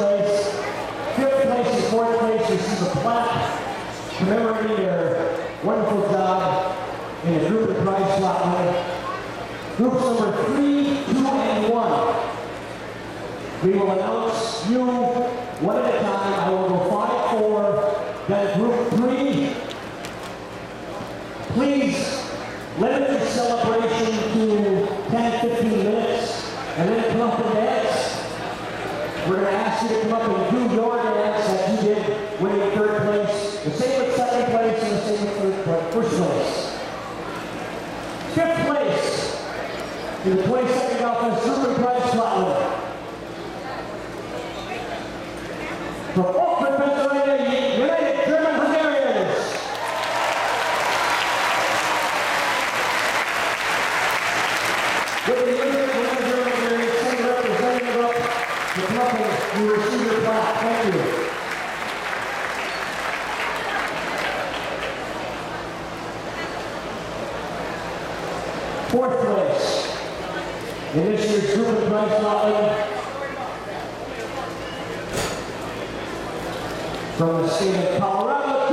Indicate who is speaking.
Speaker 1: place. Fifth place and fourth place receive a plaque commemorating their wonderful job in the group and prize slot winning. Groups number 3, 2, and 1. We will announce you one at a time. I will go 5, 4, then group 3. Please limit your celebration to 10, 15 minutes and then come up and dance. We're going to ask you to come up and do your dance that you did winning third place. The same with second place and the same with first place. Fifth place in the 22nd Golf Super Prize slot winner. From Oakland, Pennsylvania, United German Hungarians. With the United German Hungarians, send a representative up to come up and you receive your plaque. Thank you. Fourth place in this year's Group and Prize Slot from the state of Colorado,